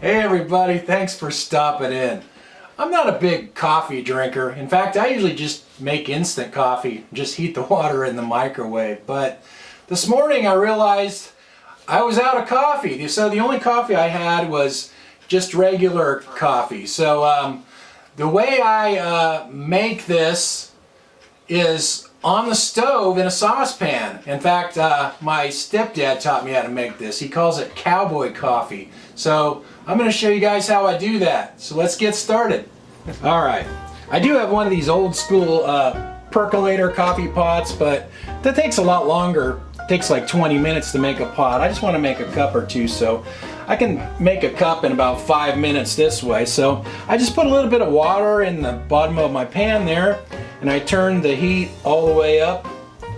Hey everybody, thanks for stopping in. I'm not a big coffee drinker. In fact, I usually just make instant coffee, just heat the water in the microwave. But this morning I realized I was out of coffee. So the only coffee I had was just regular coffee. So the way I make this is on the stove in a saucepan. In fact, my stepdad taught me how to make this. He calls it cowboy coffee. So I'm going to show you guys how I do that. So let's get started. All right. I do have one of these old school percolator coffee pots, but that takes a lot longer. It takes like 20 minutes to make a pot. I just want to make a cup or two, so I can make a cup in about 5 minutes this way. So I just put a little bit of water in the bottom of my pan there, and I turn the heat all the way up,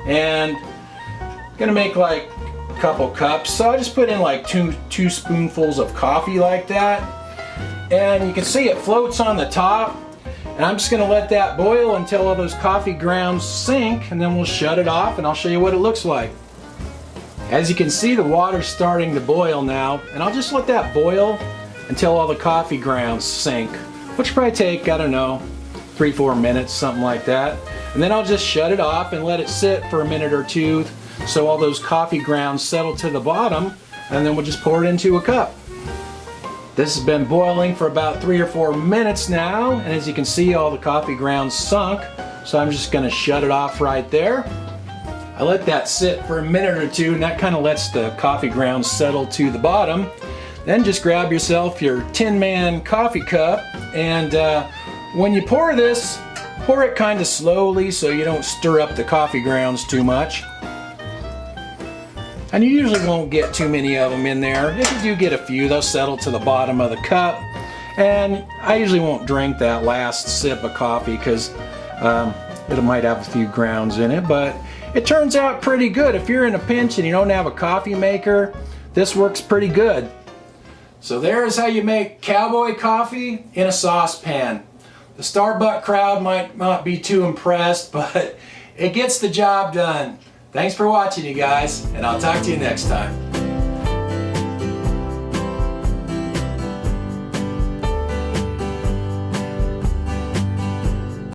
and I'm gonna make like a couple cups. So I just put in like two spoonfuls of coffee like that, and you can see it floats on the top. And I'm just gonna let that boil until all those coffee grounds sink, and then we'll shut it off and I'll show you what it looks like. As you can see, the water's starting to boil now, and I'll just let that boil until all the coffee grounds sink, which will probably take, I don't know, 3-4 minutes, something like that. And then I'll just shut it off and let it sit for a minute or two so all those coffee grounds settle to the bottom, and then we'll just pour it into a cup. This has been boiling for about 3 or 4 minutes now, and as you can see, all the coffee grounds sunk, so I'm just going to shut it off right there. I let that sit for a minute or two, and that kind of lets the coffee grounds settle to the bottom. Then just grab yourself your Tin Man coffee cup, and when you pour this, pour it kind of slowly so you don't stir up the coffee grounds too much. And you usually won't get too many of them in there. If you do get a few, they'll settle to the bottom of the cup. And I usually won't drink that last sip of coffee because it might have a few grounds in it, but it turns out pretty good. If you're in a pinch and you don't have a coffee maker, this works pretty good. So there's how you make cowboy coffee in a saucepan. The Starbucks crowd might not be too impressed, but it gets the job done. Thanks for watching, you guys, and I'll talk to you next time.